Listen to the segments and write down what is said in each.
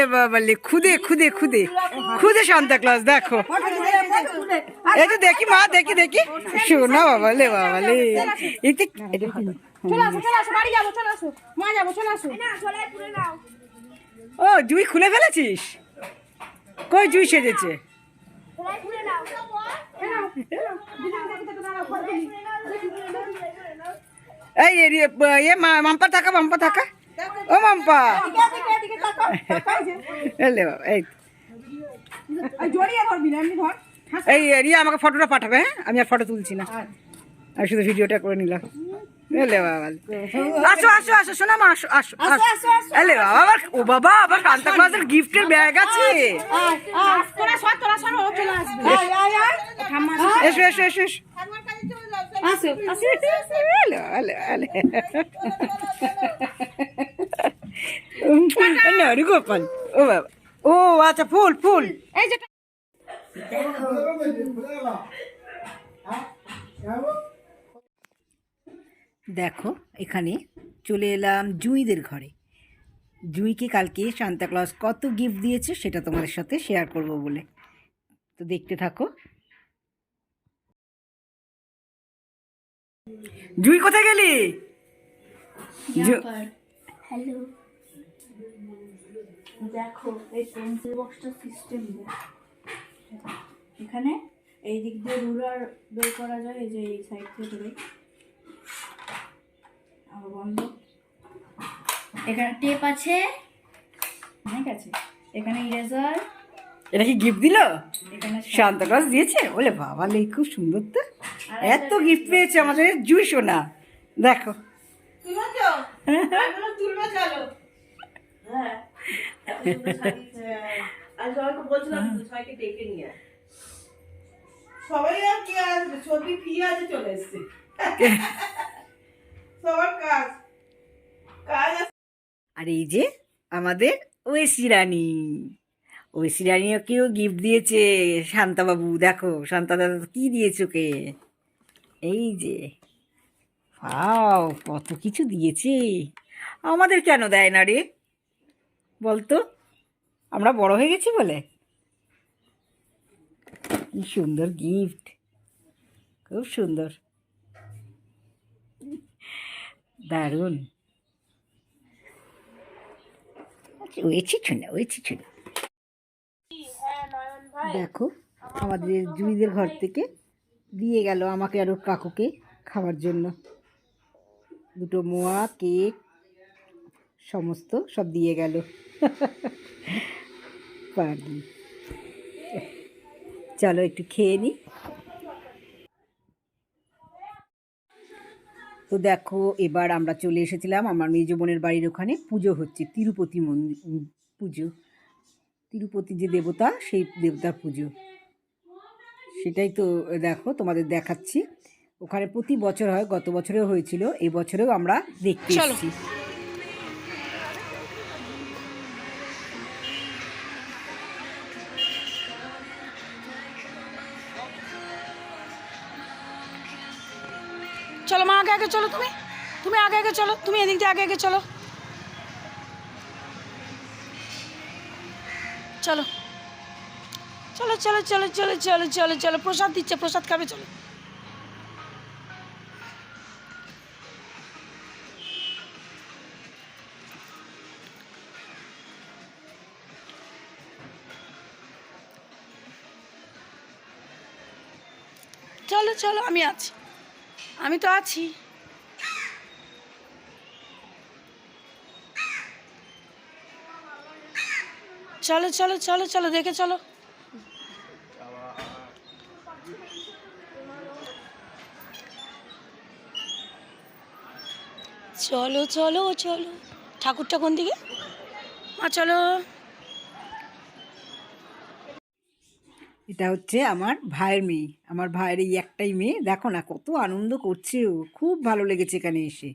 ওলে বাবালে খুদে খুদে খুদে খুদে সান্তা ক্লজ দেখো। এই তো দেখি মা, দেখি দেখি শোনা বাবালে বাবালে। ও জুই খুলে ফেলেছিস? কই জুই সেজেছে? এই মাম্পা থাকা, মাম্পা থাকা, ও মাম্পা। এই রিয়া আমাকে ফটোটা পাঠাবে। হ্যাঁ, আমি আর ফটো তুলছি না, আমি শুধু ভিডিওটা করে নিলাম। এলে বাবা, আসো আসো আসো শোনা মা, আসো আসো আসো। এলে বাবা, ও বাবা আবার সান্তা ক্লজের গিফটের ব্যাগ আছে। এসো এসো এসো এসো। গোপাল, ও বাবা, ও আচ্ছা ফুল ফুল। এই যে দেখো এখানে চলে এলাম জুঁইদের ঘরে। জুঁইকে কালকে সান্তা ক্লজ কত গিফট দিয়েছে সেটা তোমাদের সাথে শেয়ার করব বলে, তো দেখতে থাকো। জুঁই কোথায় গেলি? হ্যালো, দেখো এই পেন্সিল বক্সটা সিস্টেম এখানে এই দিক দিয়ে রুলার বের করা যায়, এই যে এই সাইড থেকে ধরে আবার বন্ধ। এখানে টেপ আছে, ঠিক আছে, এখানে ইরেজার। এটা কি গিফট দিল? এখানে সান্তা ক্লজ দিয়েছে? বলে বাবা লে, খুব সুন্দর তো, এত গিফট পেয়েছে আমাদের জুঁই সোনা। দেখো সবাই আর কি আসবে, ছবি ফি আছে, চলে এসছে সবার কাজ কাজ। আর এই যে আমাদের ঐশী রানী, ঐশী রানীকেও গিফট দিয়েছে শান্তাবাবু। দেখো শান্তা দাদা কি দিয়েছে ওকে, এই যে পাও কত কিছু দিয়েছে। আমাদের কেন দেয় না রে বলতো? আমরা বড় হয়ে গেছি বলে। কি সুন্দর গিফট, খুব সুন্দর, দারুণ। ওয়েছি ছুনা, ওয়েছি ছুনা। দেখো আমাদের জুঁইদের ঘর থেকে দিয়ে গেল আমাকে আর ওর কাকুকে খাওয়ার জন্য দুটো মোয়া, কেক, সমস্ত সব দিয়ে গেল। পাগলি, চলো একটু খেয়ে নিই। তো দেখো এবার আমরা চলে এসেছিলাম আমার মেজ বোনের বাড়ির ওখানে। পুজো হচ্ছে, তিরুপতি মন্দির পুজো, তিরুপতি যে দেবতা সেই দেবতার পুজো, সেটাই তো দেখো তোমাদের দেখাচ্ছি। ওখানে প্রতি বছর হয়, গত বছরেও হয়েছিল, এই বছরেও আমরা দেখতে এসেছি। চলো মা, আগে আগে চলো, তুমি তুমি আগে আগে চলো, তুমি এদিক দিয়ে আগে আগে চলো, চলো চলো চলো চলো চলো চলো চলো চলো। প্রসাদ দিচ্ছে, প্রসাদ খাবে, চলো। চলো চলো, আমি আছি, আমি তো আছি। চলো চলো চলো চলো, দেখে চলো। চলো চলো চলো, ঠাকুরটা কোন দিকে মা? চলো। এটা হচ্ছে আমার ভাইয়ের মেয়ে, আমার ভাইয়ের এই একটাই মেয়ে। দেখো না কত আনন্দ করছে ও, খুব ভালো লেগেছে এখানে এসে।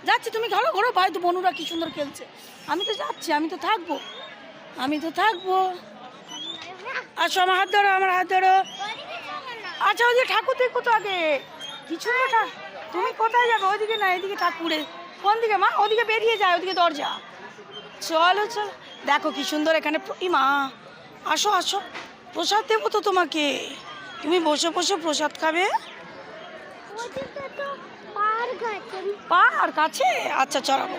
যাচ্ছি, তুমি ঘরো ঘরো, ভাই তো বনুরা কি সুন্দর খেলছে। আমি তো যাচ্ছি, আমি তো থাকবো, আমি তো থাকবো। আসো আমার হাত ধরো, আমার হাত ধরো। আচ্ছা ওই যে ঠাকুর দেখো তো আগে কিছু না, তুমি কোথায় যাবে? ওইদিকে না, এদিকে ঠাকুরে। কোন দিকে মা? ওদিকে বেরিয়ে যায়, ওদিকে দরজা। চলো চলো, দেখো কি সুন্দর এখানে। মা আসো আসো, প্রসাদ দেবো তো তোমাকে, তুমি বসে বসে প্রসাদ খাবে। পাহাড় কাছে? আচ্ছা চড়াবো।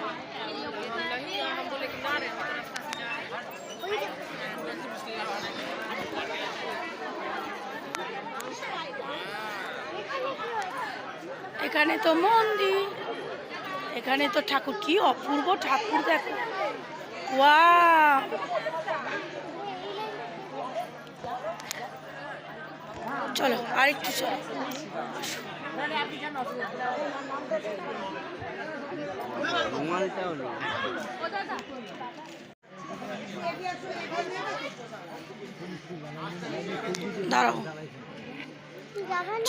এখানে তো মন্দির, এখানে তো ঠাকুর, কি অপূর্ব ঠাকুর দেখো। ওয়াও, চলো আরেকটু চলো। দাঁড়াও,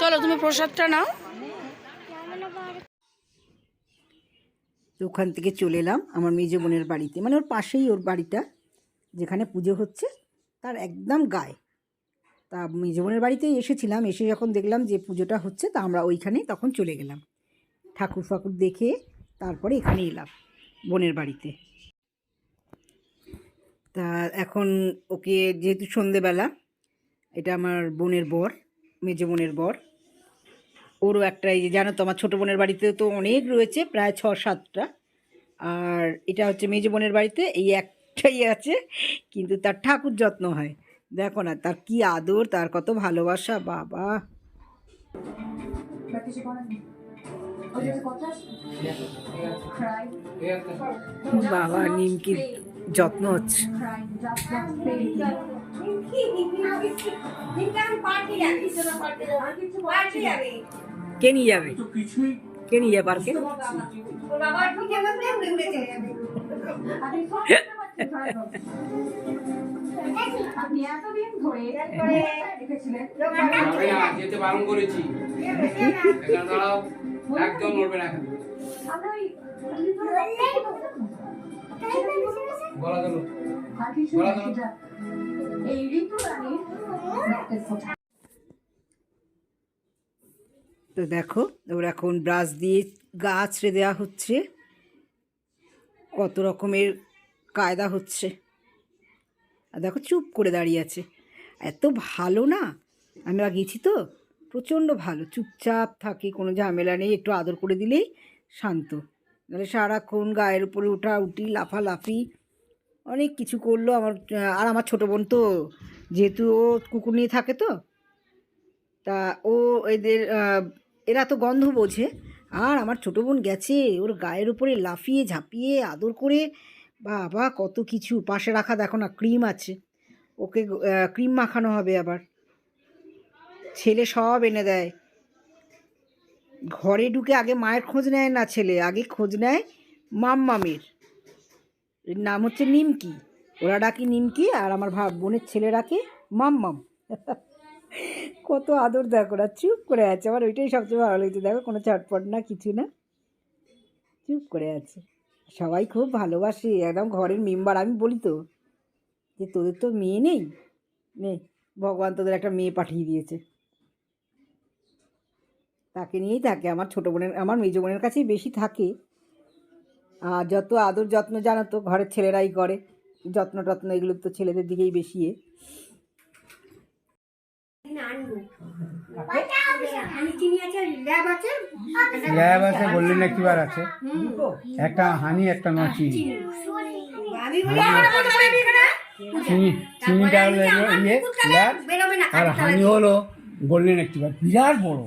চলো তুমি প্রসাদটা নাও। তো ওখান থেকে চলে এলাম আমার মেজ বোনের বাড়িতে, মানে ওর পাশেই ওর বাড়িটা, যেখানে পুজো হচ্ছে তার একদম গায়ে। তা মেজ বোনের বাড়িতেই এসেছিলাম, এসে যখন দেখলাম যে পুজোটা হচ্ছে তা আমরা ওইখানেই তখন চলে গেলাম ঠাকুর ফাকুর দেখে, তারপরে এখানে এলাম বোনের বাড়িতে। তা এখন ওকে যেহেতু সন্ধেবেলা, এটা আমার বোনের বর, মেজ বোনের বর, ওরও একটা, এই যে জানো তো আমার ছোটো বোনের বাড়িতে তো অনেক রয়েছে, প্রায় 6-7টা, আর এটা হচ্ছে মেজ বোনের বাড়িতে এই একটাই আছে, কিন্তু তার ঠাকুর যত্ন হয়, দেখো না তার কি আদর, তার কত ভালোবাসা, বাবা। বাবা নিমকির যত্ন হচ্ছে। কে নিয়ে যাবে? কে নিয়ে যাবে পার্কে? যেতে বারণ করেছি, একদম নড়বে না। গলা ধরো, গলা ধরো। তো দেখো ওর এখন ব্রাশ দিয়ে গা আছড়ে দেওয়া হচ্ছে, কত রকমের কায়দা হচ্ছে, আর দেখো চুপ করে দাঁড়িয়ে আছে, এত ভালো না, আমরা গেছি তো, প্রচণ্ড ভালো, চুপচাপ থাকে, কোনো ঝামেলা নেই, একটু আদর করে দিলেই শান্ত, নাহলে সারাক্ষণ গায়ের উপরে উঠি লাফালাফি অনেক কিছু করলো আমার। আর আমার ছোটো বোন তো যেহেতু ও কুকুর নিয়ে থাকে তো, তা ও এরা তো গন্ধ বোঝে, আর আমার ছোটো বোন গেছে ওর গায়ের উপরে লাফিয়ে ঝাঁপিয়ে আদর করে, বাবা কত কিছু। পাশে রাখা দেখো না ক্রিম আছে, ওকে ক্রিম মাখানো হবে, আবার ছেলে সব এনে দেয়। ঘরে ঢুকে আগে মায়ের খোঁজ নেয় না ছেলে, আগে খোঁজ নেয় মাম্মামের, এর নাম হচ্ছে নিমকি, ওরা ডাকি নিমকি, আর আমার বোনের ছেলে ডাকে মাম্মাম। কত আদর দেখো না, চুপ করে আছে, আমার ওইটাই সবচেয়ে ভালো লেগেছে, দেখো কোনো চটপট না কিছু না, চুপ করে আছে। সবাই খুব ভালোবাসে, একদম ঘরের মেম্বার। আমি বলি তো যে তোদের তো মেয়ে নেই, ভগবান তোদের একটা মেয়ে পাঠিয়ে দিয়েছে, তাকে নিয়েই থাকে। আমার ছোটো বোনের, আমার মেজ বোনের কাছেই বেশি থাকে, আর যত আদর যত্ন জানো তো ঘরের ছেলেরাই করে, যত্ন টত্ন এগুলো তো ছেলেদের দিকেই বেশি। ল্যাব আছে, গোল্ডেন অ্যাক্টিভার আছে, একটা হানি একটা নয় চিনি। চিনিটা হলো ইয়ে ল্যাব, আর হানি হলো গোল্ডেন অ্যাক্টিভার, বিরাট বড়।